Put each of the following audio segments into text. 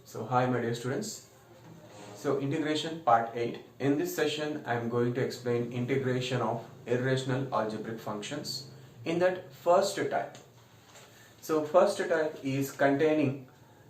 So hi my dear students. So integration part 8. In this session I am going to explain integration of irrational algebraic functions in that first type. So first type is containing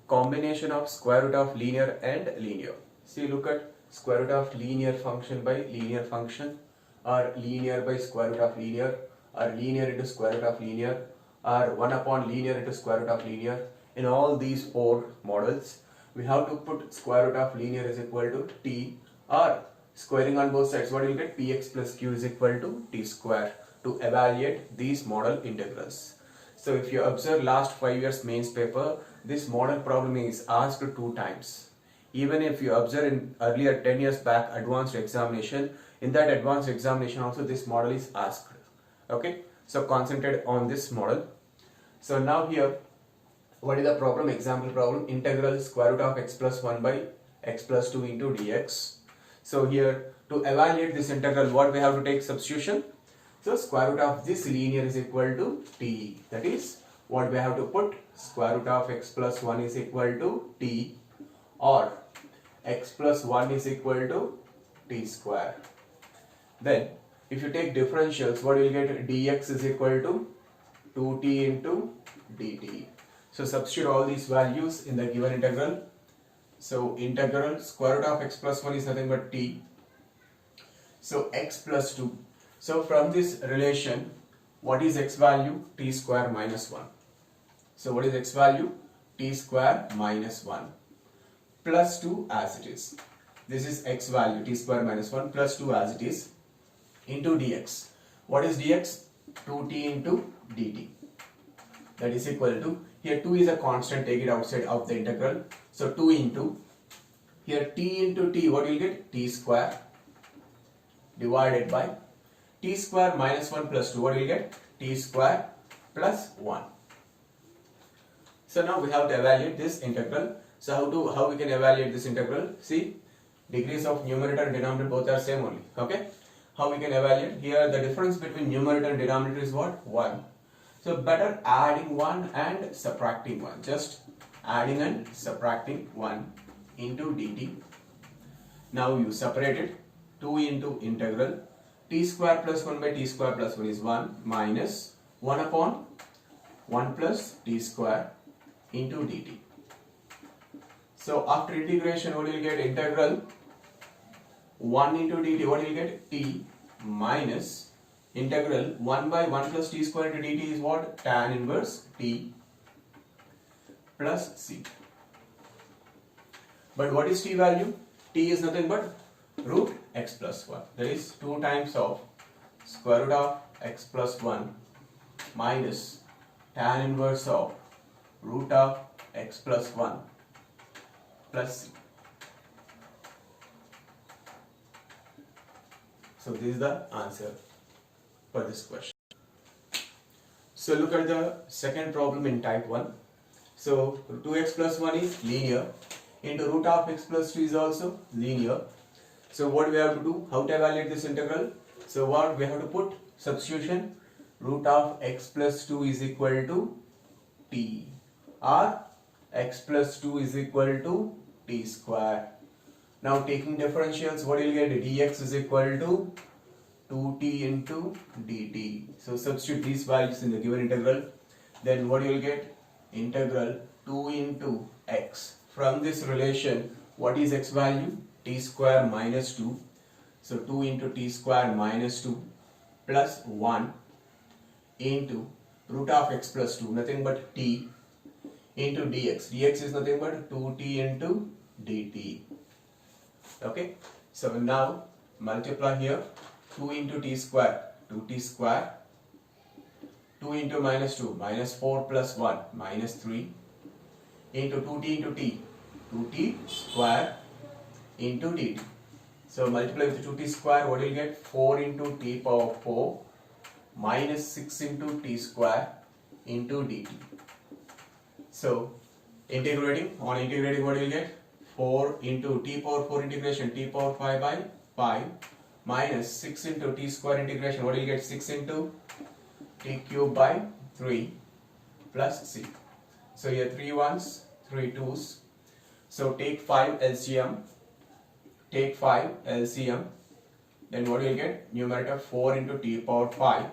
combination of square root of linear and linear. See, look at square root of linear function by linear function, or linear by square root of linear, or linear into square root of linear, or 1 upon linear into square root of linear. In all these four models we have to put square root of linear is equal to t, or squaring on both sides, what you will get, px plus q is equal to t square, to evaluate these model integrals. So if you observe last 5 years mains paper, this model problem is asked 2 times. Even if you observe in earlier 10 years back advanced examination, in that advanced examination also this model is asked. Okay, so concentrate on this model. So now here, what is the problem? Example problem, integral square root of x plus 1 by x plus 2 into dx. So here, to evaluate this integral, what we have to take substitution? So square root of this linear is equal to t. That is what we have to put, square root of x plus 1 is equal to t, or x plus 1 is equal to t square. Then if you take differentials, what you will get, dx is equal to 2t into dt. So substitute all these values in the given integral. So integral square root of x plus 1 is nothing but t. So x plus 2. So from this relation, what is x value? T square minus 1. So what is x value? T square minus 1 plus 2 as it is. This is x value, t square minus 1 plus 2 as it is, into dx. What is dx? 2t into dt. That is equal to, here 2 is a constant, take it outside of the integral. So 2 into, here t into t, what you will get? T square divided by t square minus 1 plus 2, what you will get? T square plus 1. So now we have to evaluate this integral. So how we can evaluate this integral? See, degrees of numerator and denominator both are same only. Okay, how we can evaluate? Here the difference between numerator and denominator is what? 1. So better adding 1 and subtracting 1. Just adding and subtracting 1 into dt. Now you separate it. 2 into integral t square plus 1 by t square plus 1 is 1 minus 1 upon 1 plus t square into dt. So after integration, what you will get? Integral 1 into dt, what you will get? T minus integral 1 by 1 plus t square into dt is what? Tan inverse t plus c. But what is t value? T is nothing but root x plus 1. That is 2 times of square root of x plus 1 minus tan inverse of root of x plus 1 plus c. So this is the answer for this question. So look at the second problem in type 1. So 2x plus 1 is linear, into root of x plus 2 is also linear. So what we have to do? How to evaluate this integral? So what we have to put? Substitution. Root of x plus 2 is equal to t, or x plus 2 is equal to t square. Now taking differentials, what you will get? Dx is equal to 2t into dt. So substitute these values in the given integral. Then what you will get? Integral 2 into x. From this relation, what is x value? T square minus 2. So 2 into t square minus 2 plus 1 into root of x plus 2, nothing but t, into dx. Dx is nothing but 2t into dt. Okay, so now multiply here. 2 into t square, 2t square, 2 into minus 2, minus 4 plus 1, minus 3, into 2t into t, 2t square into dt. So multiply with 2t square, what do you get? 4 into t power 4 minus 6 into t square into dt. So integrating, what do you get? 4 into t power 4 integration, t power 5 by 5 minus 6 into t square integration, what do you get? 6 into t cube by 3 plus c. So here 3 1s, 3 2s. So take 5 LCM, then what you will get? Numerator 4 into t power 5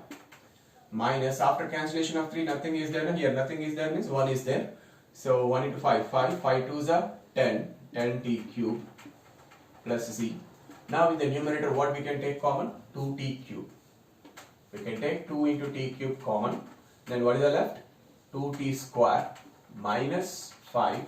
minus, after cancellation of 3, nothing is there, and here nothing is there means 1 is there. So 1 into 5, 5 2s are 10, 10t cube plus z. Now in the numerator what we can take common? 2t cube. We can take 2 into t cube common. Then what is the left? 2t square minus 5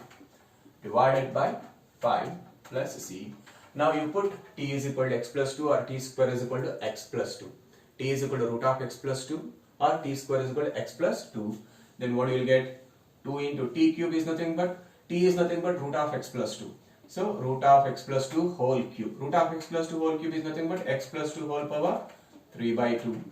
divided by 5 plus c. Now you put t is equal to x plus 2 or t square is equal to x plus 2. T is equal to root of x plus 2 or t square is equal to x plus 2. Then what you will get? 2 into t cube is nothing but, t is nothing but root of x plus 2. So root of x plus 2 whole cube. Root of x plus 2 whole cube is nothing but x plus 2 whole power 3 by 2.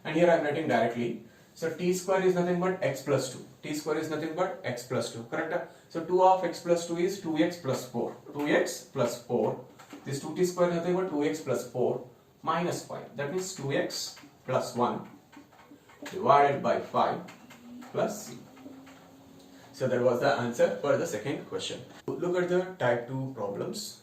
And here I am writing directly. So t square is nothing but x plus 2. T square is nothing but x plus 2. Correct? So 2 of x plus 2 is 2x plus 4. 2x plus 4. This 2t square is nothing but 2x plus 4 minus 5. That means 2x plus 1 divided by 5 plus c. So that was the answer for the second question. Look at the type 2 problems.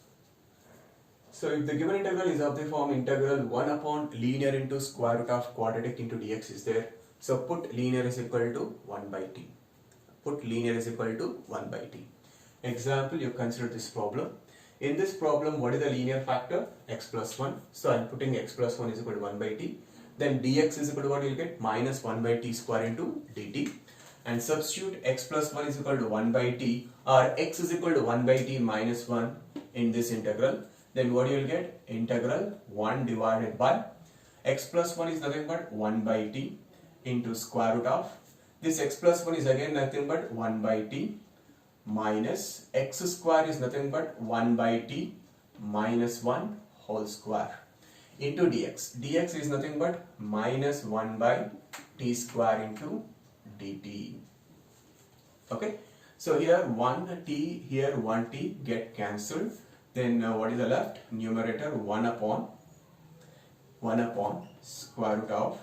So if the given integral is of the form integral 1 upon linear into square root of quadratic into dx is there. So put linear is equal to 1 by t. Put linear is equal to 1 by t. Example, you consider this problem. In this problem, what is the linear factor? X plus 1. So I am putting x plus 1 is equal to 1 by t. Then dx is equal to what you will get? Minus 1 by t square into dt. And substitute x plus 1 is equal to 1 by t or x is equal to 1 by t minus 1 in this integral. Then what you will get? Integral 1 divided by x plus 1 is nothing but 1 by t into square root of, this x plus 1 is again nothing but 1 by t minus x square is nothing but 1 by t minus 1 whole square into dx. dx is nothing but minus 1 by t square into dt. Okay, so here 1t, here 1t get cancelled. Then what is the left? Numerator 1 upon square root of.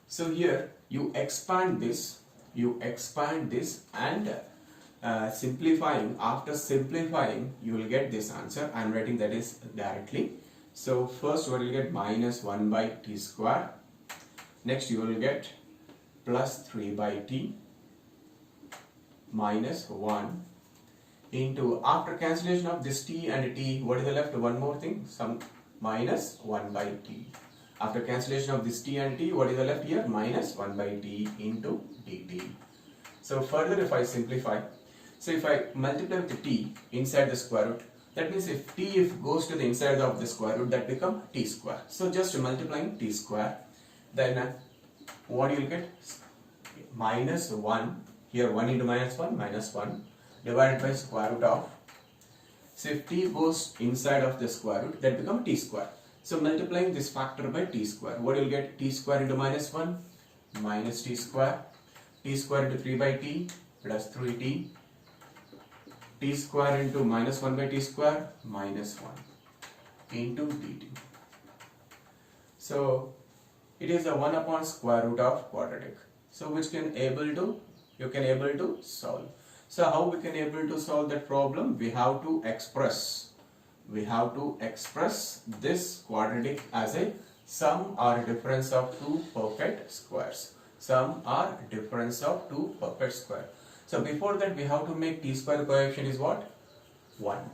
So here you expand this and simplifying. After simplifying, you will get this answer. I am writing that is directly. So first what you will get? Minus 1 by t square. Next you will get plus 3 by t minus 1 into, after cancellation of this t and t, what is the left? One more thing, some minus 1 by t. After cancellation of this t and t, what is the left here? Minus 1 by t into dt. So further if I simplify, so if I multiply with the t inside the square root, that means if t goes to the inside of the square root, that become t square. So just multiplying t square, then what you will get? Minus 1, here 1 into minus 1, minus 1 divided by square root of, so if t goes inside of the square root, that become t square. So multiplying this factor by t square, what you will get? T square into minus 1 minus t square into 3 by t plus 3t, t square into minus 1 by t square minus 1 into dt. So it is a 1 upon square root of quadratic. So which you can able to solve. So how we can able to solve that problem? We have to express this quadratic as a sum or difference of two perfect squares. Sum or difference of two perfect square. So before that we have to make t square coefficient is what? 1.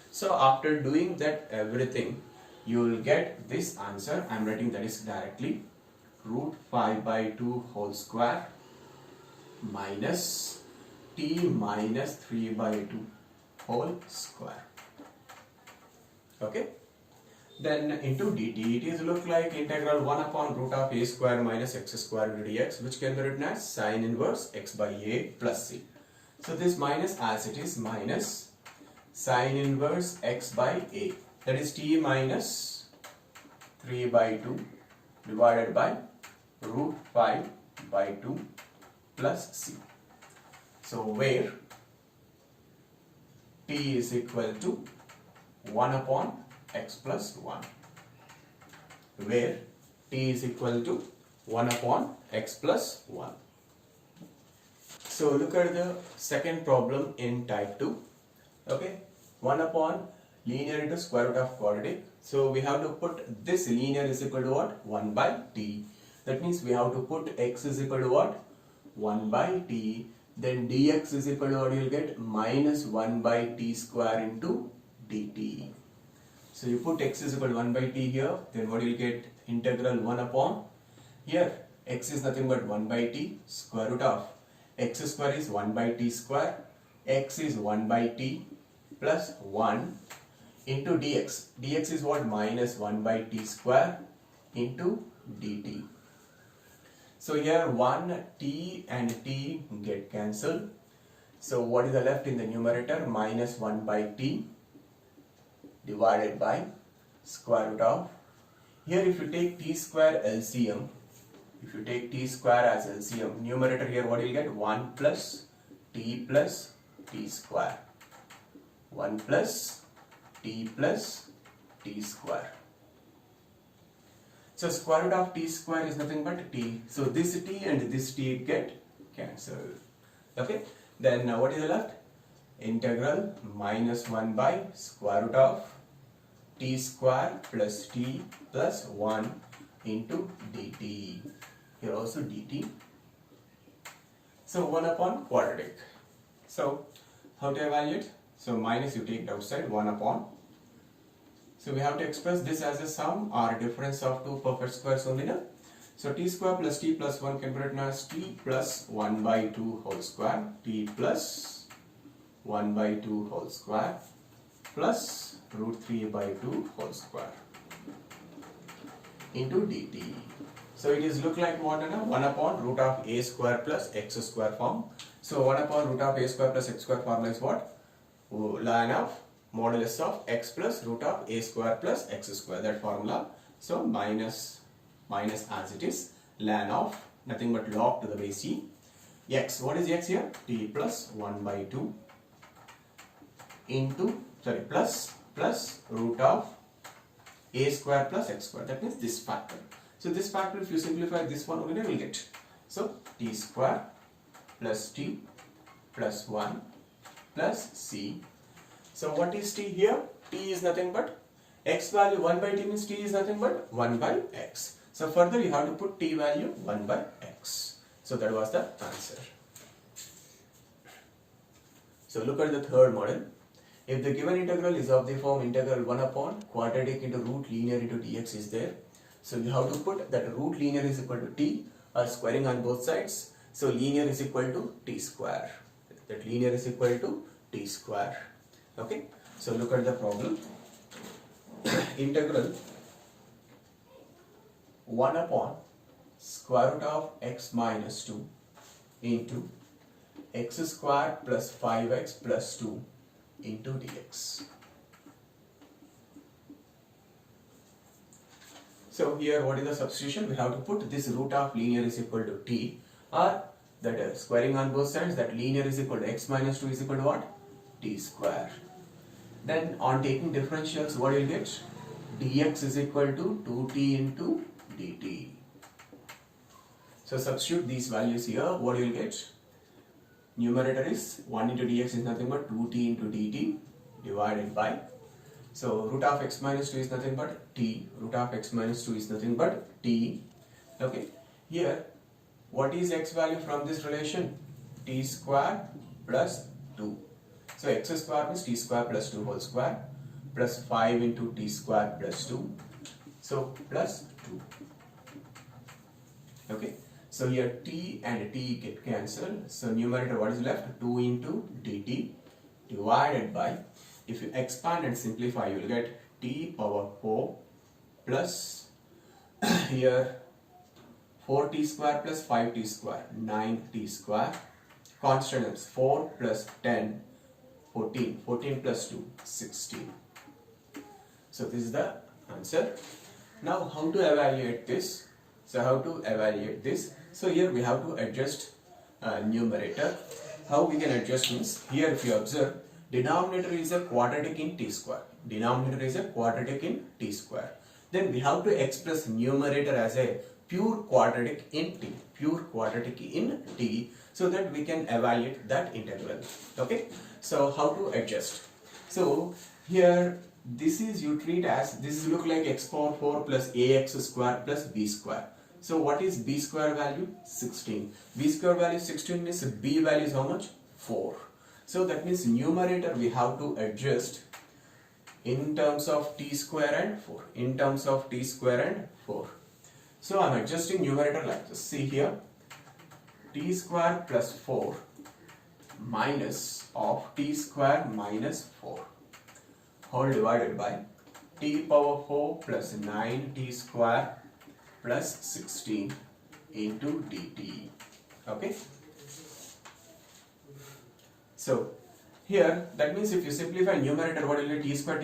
So after doing that everything, you will get this answer. I am writing that is directly root 5 by 2 whole square minus t minus 3 by 2 whole square. Okay, then into dt, it is look like integral 1 upon root of a square minus x square into dx, which can be written as sine inverse x by a plus c. So this minus as it is minus sine inverse x by a, that is t minus 3 by 2 divided by root 5 by 2 plus c. So where t is equal to 1 upon x plus 1. Where t is equal to 1 upon x plus 1. So look at the second problem in type 2. Okay, 1 upon linear into square root of quadratic. So we have to put this linear is equal to what? 1 by t. That means we have to put x is equal to what? 1 by t. Then dx is equal to what you will get? Minus 1 by t square into dt. So you put x is equal to 1 by t here. Then what you will get? Integral 1 upon. Here x is nothing but 1 by t. Square root of x square is 1 by t square. X is 1 by t plus 1 into dx. Dx is what? Minus 1 by t square into dt. So here 1 t and t get cancelled. So what is left in the numerator? Minus 1 by t divided by square root of. Here if you take t square LCM, if you take t square as LCM, numerator here what you will get? 1 plus t square. 1 plus t square. So square root of t square is nothing but t. So this t and this t get cancelled. Okay. Then now what is left? Integral minus 1 by square root of t square plus t plus 1 into dt. Here also dt. So 1 upon quadratic. So how to evaluate? So minus you take outside 1 upon. So we have to express this as a sum or difference of two perfect squares only. No? So t square plus t plus 1 can be written as t plus 1 by 2 whole square. T plus 1 by 2 whole square plus root 3 by 2 whole square into dt. So it is look like what? 1 upon root of a square plus x square form. So 1 upon root of a square plus x square formula is what? Ln of modulus of x plus root of a square plus x square, that formula. So minus as it is, ln of nothing but log to the base e. X, what is x here? T plus 1 by 2 into, plus root of a square plus x square, that means this factor. So this factor, if you simplify this one only, you will get. So t square plus t plus 1 plus c. So what is t here? T is nothing but x value 1 by t means t is nothing but 1 by x. So further you have to put t value 1 by x. So that was the answer. So look at the third model. If the given integral is of the form integral 1 upon quadratic into root linear into dx is there. So you have to put that root linear is equal to t or squaring on both sides. So linear is equal to t square. That linear is equal to t square. Okay. So look at the problem. Integral 1 upon square root of x minus 2 into x square plus 5x plus 2 into dx. So here what is the substitution? We have to put this root of linear is equal to t, or that squaring on both sides, that linear is equal to x minus 2 is equal to what? T square. Then on taking differentials, what you will get? Dx is equal to 2t into dt. So substitute these values here. What you will get? Numerator is 1 into dx is nothing but 2t into dt divided by. So root of x minus 2 is nothing but t. Root of x minus 2 is nothing but t. Okay. Here, what is x value from this relation? T square plus 2. So x square means t square plus 2 whole square plus 5 into t square plus 2. So plus 2. Okay. So here t and t get cancelled. So numerator what is left? 2 into dt divided by, if you expand and simplify, you will get t power 4 plus here 4t square plus 5t square, 9t square. Constants 4 plus 10, 14. 14 plus 2, 16. So this is the answer. Now how to evaluate this? So here we have to adjust numerator. How we can adjust means, here if you observe, denominator is a quadratic in t square. Denominator is a quadratic in t square. Then we have to express numerator as a pure quadratic in t. Pure quadratic in t, so that we can evaluate that integral. Okay. So how to adjust? So here this is you treat as, this is look like x power 4 plus ax square plus b square. So what is b square value? 16. B square value 16 means b value is how much? 4. So that means numerator we have to adjust in terms of t square and 4. In terms of t square and 4. So I am adjusting numerator like this. See here, t square plus 4 minus of t square minus 4 whole divided by t power 4 plus 9t square plus 16 into dt. Okay. So here that means if you simplify numerator, what will be t square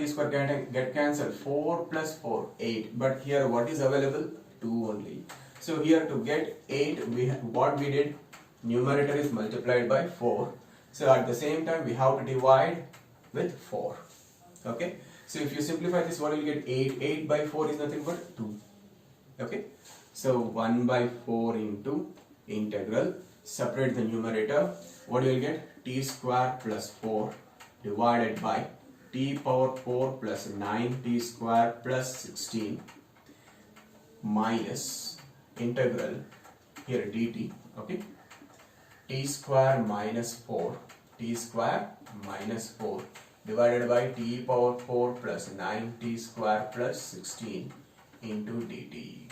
get cancelled, 4 plus 4 8, but here what is available? 2 only. So here to get 8 what we did, numerator is multiplied by 4. So at the same time we have to divide with 4. Okay. So if you simplify this, what will you get? 8 by 4 is nothing but 2. Okay. So 1 by 4 into integral, separate the numerator, what you will get? T square plus 4 divided by t power 4 plus 9t square plus 16 minus integral here dt. Okay. T square minus 4, t square minus 4 divided by t power 4 plus 9t square plus 16 into dt.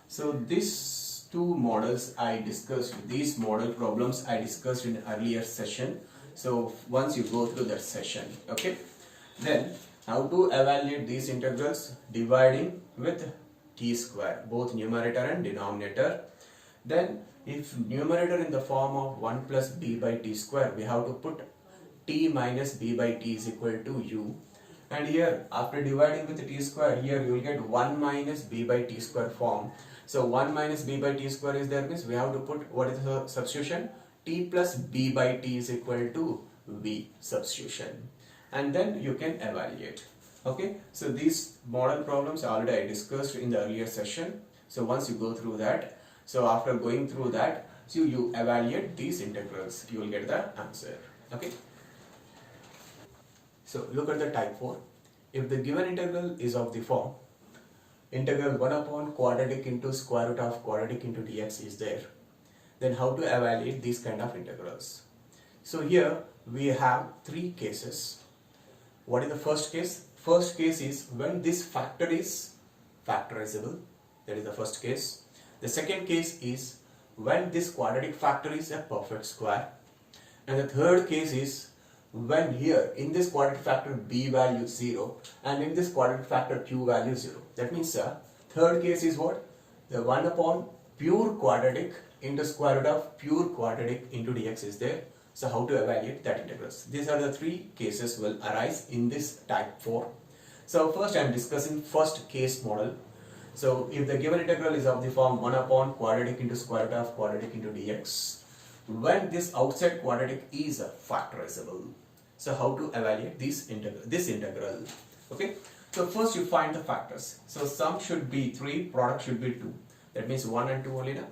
So these two models I discussed, these model problems I discussed in earlier session. So once you go through that session, okay, then how to evaluate these integrals? Dividing with t square, both numerator and denominator. Then if numerator in the form of 1 plus b by t square, we have to put t minus b by t is equal to u. And here after dividing with t square, here you will get 1 minus b by t square form. So 1 minus b by t square is there, means we have to put, what is the substitution? T plus b by t is equal to v substitution. And then you can evaluate. Okay, so these model problems already I discussed in the earlier session. So once you go through that, so after going through that, so you evaluate these integrals, you will get the answer. Okay. So look at the type 4. If the given integral is of the form integral 1 upon quadratic into square root of quadratic into dx is there, then how to evaluate these kind of integrals? So here we have three cases. What is the first case? First case is when this factor is factorizable, that is the first case. The second case is when this quadratic factor is a perfect square. And the third case is when here in this quadratic factor b value 0 and in this quadratic factor q value 0. That means third case is what? The 1 upon pure quadratic into square root of pure quadratic into dx is there. So how to evaluate that integrals? These are the three cases will arise in this type 4. So first I am discussing first case model. So if the given integral is of the form 1 upon quadratic into square root of quadratic into dx, when this outside quadratic is factorizable. So how to evaluate this integral? Okay. So first you find the factors. So sum should be 3, product should be 2. That means 1 and 2 only now.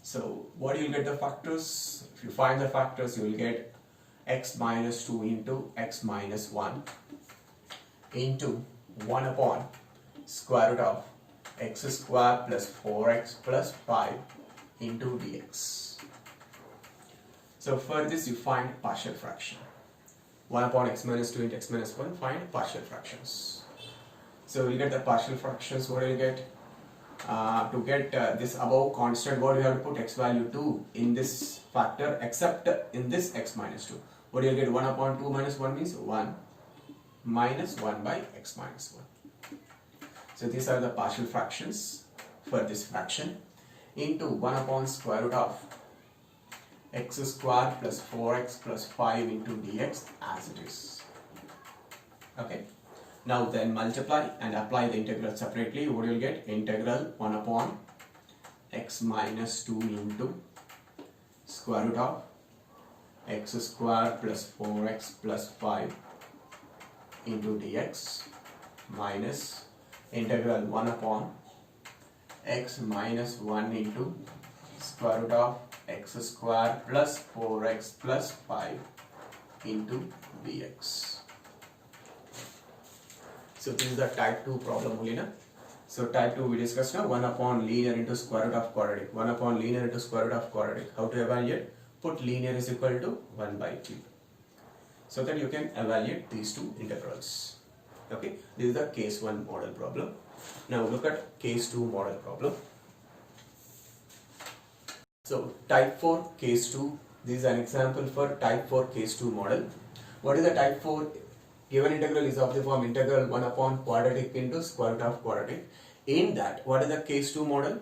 So what you will get the factors? If you find the factors, you will get x minus 2 into x minus 1 into 1 upon square root of x square plus 4x plus 5 into dx. So for this you find partial fraction. 1 upon x minus 2 into x minus 1, find partial fractions. So you get the partial fractions. What do you get? To get this above constant, what you have to put x value 2 in this factor except in this x minus 2. What do you get? 1 upon 2 minus 1 means 1 minus 1 by x minus 1. So these are the partial fractions for this fraction into 1 upon square root of x square plus 4x plus 5 into dx as it is. Okay. Now then multiply and apply the integral separately. What you will get? Integral 1 upon x minus 2 into square root of x square plus 4x plus 5 into dx minus integral 1 upon x minus 1 into square root of x square plus 4x plus 5 into dx. So this is the type 2 problem only na. So type 2 we discussed now, 1 upon linear into square root of quadratic, 1 upon linear into square root of quadratic. How to evaluate? Put linear is equal to 1 by t, so that you can evaluate these two integrals. Okay, this is the case 1 model problem. Now look at case 2 model problem. So type 4 case 2, this is an example for type 4 case 2 model. What is the type 4? Given integral is of the form integral 1 upon quadratic into square root of quadratic. In that, what is the case 2 model?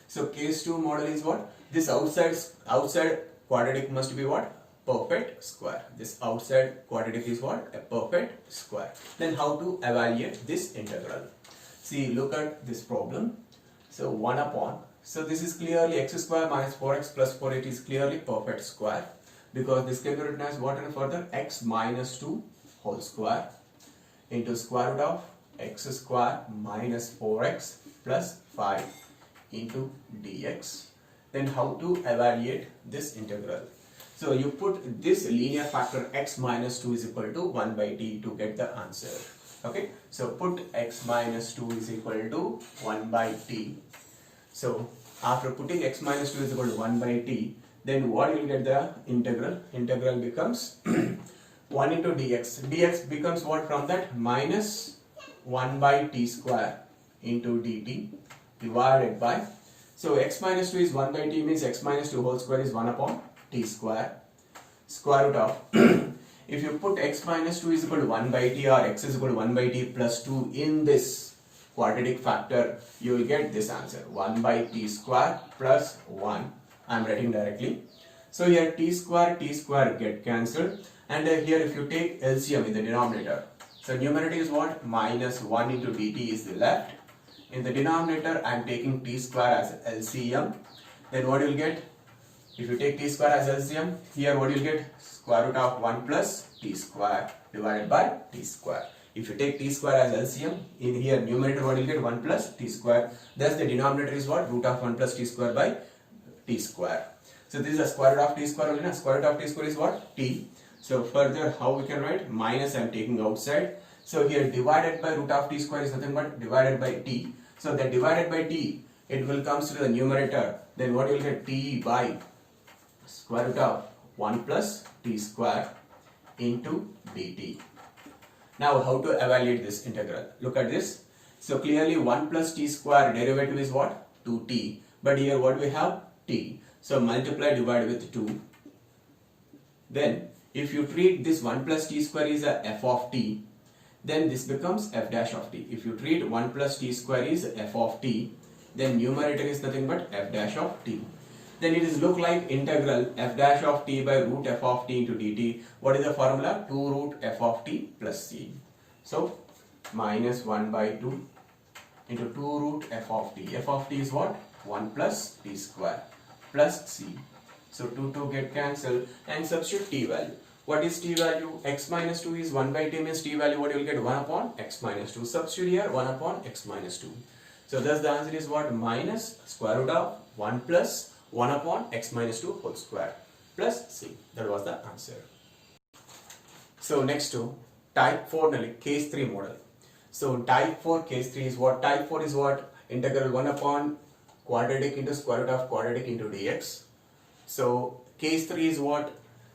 So case 2 model is what? This outside quadratic must be what? Perfect square. This outside quadratic is what? A perfect square. Then how to evaluate this integral? See, look at this problem. So 1 upon, so this is clearly x square minus 4x plus 4, it is clearly perfect square, because this can be written as what and further x minus 2 whole square into square root of x square minus 4x plus 5 into dx. Then how to evaluate this integral? So you put this linear factor x minus 2 is equal to 1 by t to get the answer. Okay, so put x minus 2 is equal to 1 by t. So after putting x minus 2 is equal to 1 by t, then what you will get the integral? Integral becomes 1 into dx. dx becomes what from that? Minus 1 by t square into dt divided by, so x minus 2 is 1 by t means x minus 2 whole square is 1 upon t square, square root of if you put x minus 2 is equal to 1 by t or x is equal to 1 by t plus 2 in this quadratic factor, you will get this answer 1 by t square plus 1. I am writing directly. So here t square get cancelled, and here if you take LCM in the denominator, so numerator is what? Minus 1 into dt is the left. In the denominator I am taking t square as LCM. Then what you will get? If you take t square as LCM, here what you will get? Square root of 1 plus t square divided by t square. If you take t square as LCM, in here numerator what you will get? 1 plus t square. Thus the denominator is what? Root of 1 plus t square by t square. So this is a square root of t square only. Square root of t square is what? T. So further how we can write? Minus I am taking outside. So here divided by root of t square is nothing but divided by t. So that divided by t, it will comes to the numerator. Then what you will get? T by square root of 1 plus t square into dt. Now how to evaluate this integral? Look at this. So clearly 1 plus t square derivative is what? 2t. But here what we have? T. So multiply divide with 2. Then if you treat this 1 plus t square is a f of t, then this becomes f dash of t. If you treat 1 plus t square is f of t, then numerator is nothing but f dash of t. Then it is look like integral f dash of t by root f of t into dt. What is the formula? 2 root f of t plus c. So minus 1 by 2 into 2 root f of t. F of t is what? 1 plus t square plus c. So 2 get cancelled and substitute t value. What is t value? X minus 2 is 1 by t means t value what you will get? 1 upon x minus 2. Substitute here 1 upon x minus 2. So thus the answer is what? Minus square root of 1 plus 1 upon x minus 2 whole square plus c. That was the answer. So next to type 4 case 3 model. So type 4 case 3 is what? Type 4 is what? Integral 1 upon quadratic into square root of quadratic into dx. So case 3 is what?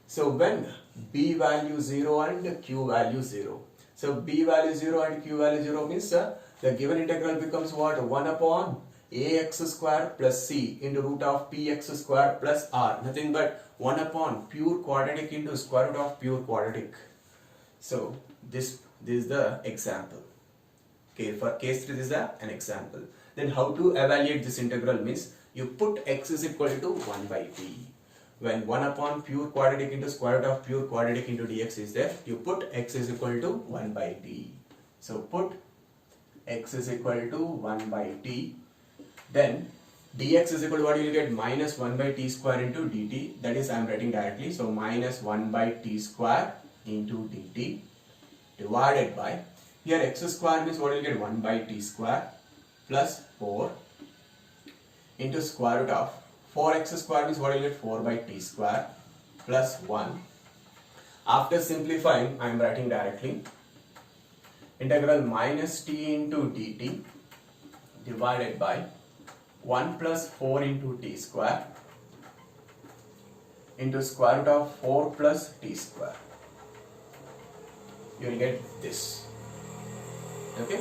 So when b value 0 and q value 0. So b value 0 and q value 0 means the given integral becomes what? 1 upon ax square plus c into root of px square plus r. Nothing but 1 upon pure quadratic into square root of pure quadratic. So this is the example. Okay, for case 3 this is an example. Then how to evaluate this integral means you put x is equal to 1 by t. When 1 upon pure quadratic into square root of pure quadratic into dx is there, you put x is equal to 1 by t. So put x is equal to 1 by t. Then dx is equal to what you will get? Minus 1 by t square into dt. That is I am writing directly. So minus 1 by t square into dt divided by, here x square means what you will get? 1 by t square plus 4 into square root of 4x square means what you will get? 4 by t square plus 1. After simplifying, I am writing directly. integral minus t into dt divided by 1 plus 4 into t square into square root of 4 plus t square. You will get this. Okay.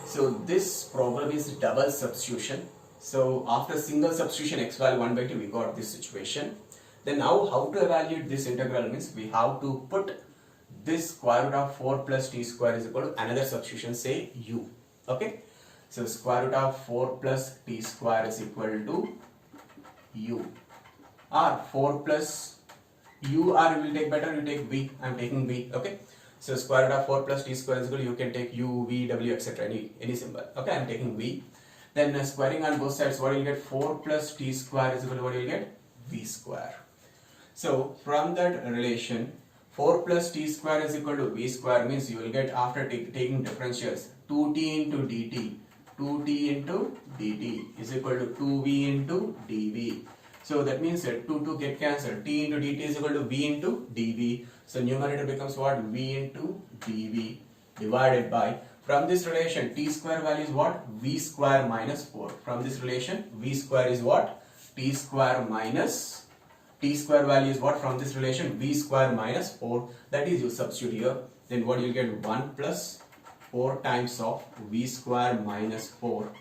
So this problem is double substitution. So after single substitution x value 1 by 2 we got this situation. Then now how to evaluate this integral means we have to put this square root of 4 plus t square is equal to another substitution, say u. Okay. So square root of 4 plus t square is equal to u, or 4 plus u, or you will take better, you take v. I am taking v. Okay. So square root of 4 plus t square is equal to, you can take u, v, w, etc. any symbol. Okay, I am taking v. Then squaring on both sides, what you will get? 4 plus t square is equal to what you will get? V square. So from that relation, 4 plus t square is equal to v square means you will get, after taking differentials, 2t into dt, 2t into dt is equal to 2v into dv. So that means that 2 get cancelled. T into dt is equal to v into dv. So numerator becomes what? V into dv divided by, from this relation t square value is what? V square minus 4. From this relation v square is what? T square minus, t square value is what? From this relation v square minus 4. That is, you substitute here. Then what you get? 1 plus 4 times of v square minus 4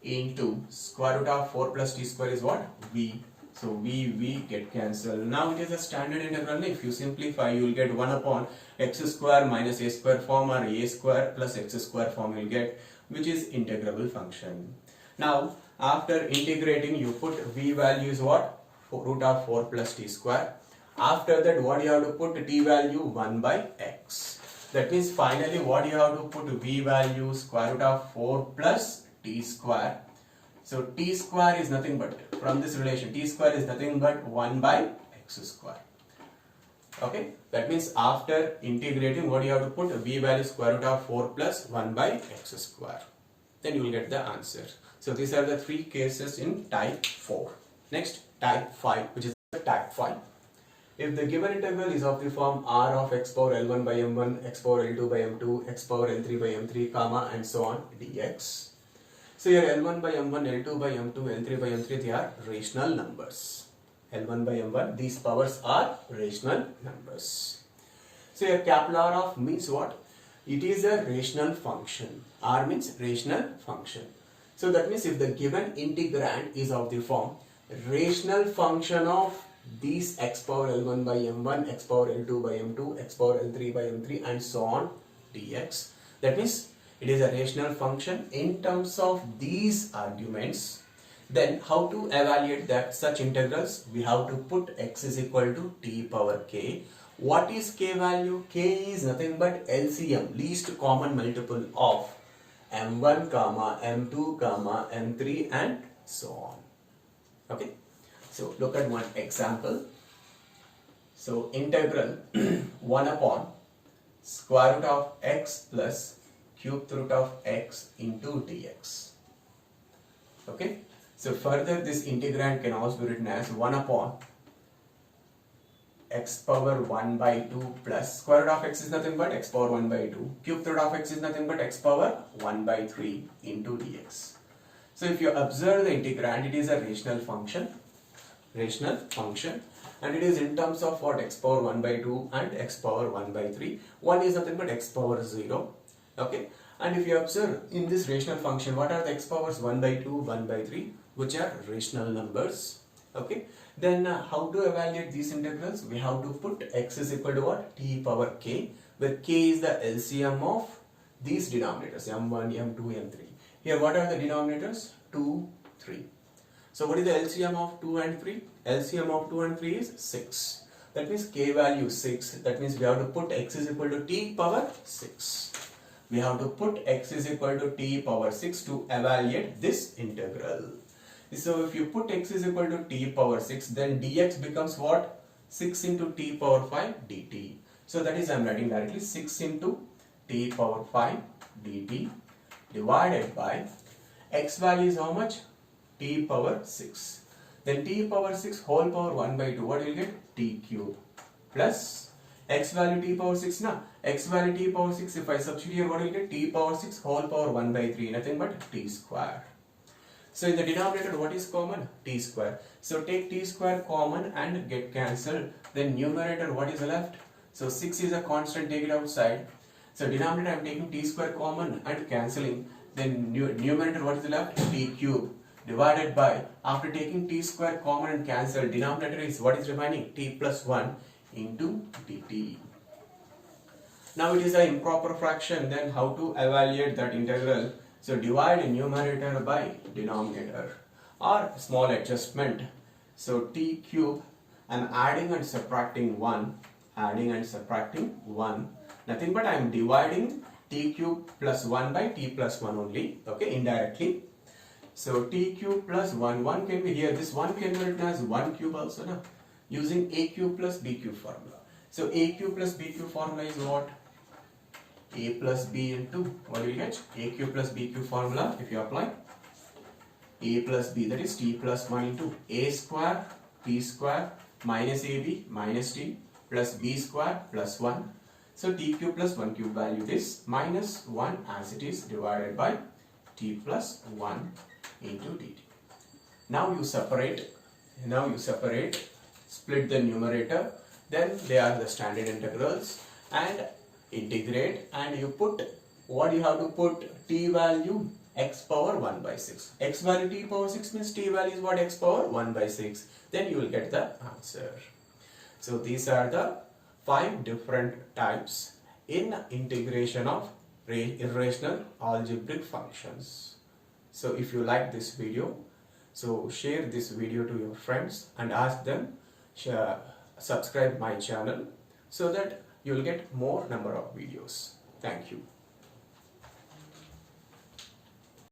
into square root of 4 plus t square is what? V. So v get cancelled. Now it is a standard integral. If you simplify, you will get 1 upon x square minus a square form, or a square plus x square form you will get, which is integrable function. Now after integrating, you put v value is what? Root of 4 plus t square. After that, what you have to put? T value 1 by x. That means finally what you have to put? V value square root of 4 plus t square. So t square is nothing but, from this relation, t square is nothing but 1 by x square. Okay, that means after integrating, what you have to put? V value square root of 4 plus 1 by x square. Then you will get the answer. So these are the 3 cases in type 4. Next, type 5, which is type 5. If the given integral is of the form r of x power L1 by m1, x power L2 by m2, x power L3 by m3, comma, and so on dx. So here L1 by m1, L2 by m2, L3 by m3, they are rational numbers. L1 by m1, these powers are rational numbers. So here capital R of means what? It is a rational function. R means rational function. So that means if the given integrand is of the form rational function of these x power L1 by m1, x power L2 by m2, x power L3 by m3, and so on dx, that means it is a rational function in terms of these arguments. Then how to evaluate that such integrals? We have to put x is equal to t power k. What is k value? K is nothing but LCM, least common multiple of m1 comma m2 comma m3 and so on. Okay, so look at one example. So integral 1 upon square root of x plus cube root of x into dx. Okay, so further this integrand can also be written as 1 upon x power 1 by 2 plus square root of x is nothing but x power 1 by 2, cube root of x is nothing but x power 1 by 3 into dx. So if you observe the integrand, it is a rational function, and it is in terms of what? X power 1 by 2 and x power 1 by 3. 1 is nothing but x power 0. Okay, and if you observe in this rational function, what are the x powers? 1 by 2, 1 by 3, which are rational numbers. Okay, then how to evaluate these integrals? We have to put x is equal to what? T power k, where k is the LCM of these denominators, m1, m2, m3. Here what are the denominators? 2, 3. So what is the LCM of 2 and 3? LCM of 2 and 3 is 6. That means k value is 6. That means we have to put x is equal to t power 6. We have to put x is equal to t power 6 to evaluate this integral. So if you put x is equal to t power 6, then dx becomes what? 6 into t power 5 dt. So that is, I am writing directly 6 into t power 5 dt divided by x value is how much? T power 6. Then t power 6 whole power 1 by 2, what will you get? T cube plus x value t power 6 na, x value t power 6, if I substitute here, what will get? T power 6 whole power 1 by 3, nothing but t square. So in the denominator, what is common? T square. So take t square common and get cancelled. Then numerator, what is left? So 6 is a constant, take it outside. So denominator, I am taking t square common and cancelling. Then numerator, what is left? T cube divided by, after taking t square common and cancelled, denominator is what is remaining? T plus 1 into dt. Now it is an improper fraction, then how to evaluate that integral? So divide numerator by denominator, or small adjustment. So t cube, I am adding and subtracting 1, nothing but I am dividing t cube plus 1 by t plus 1 only, okay, indirectly. So t cube plus 1 can be here, this 1 can be written as 1 cube also, na? Using a cube plus b cube formula. So a cube plus b cube formula is what? A plus b into, what do you get? A cube plus b cube formula, if you apply, a plus b, that is t plus 1 into a square t square minus ab minus t plus b square plus 1. So t cube plus 1 cube value is minus 1 as it is, divided by t plus 1 into dt. Now you separate, split the numerator, then they are the standard integrals, and integrate, and you put, what you have to put? T value x power 1 by 6. X value t power 6 means t value is what? X power 1 by 6. Then you will get the answer. So these are the 5 different types in integration of irrational algebraic functions. So if you like this video, so share this video to your friends and ask them, subscribe my channel, so that you will get more number of videos. Thank you.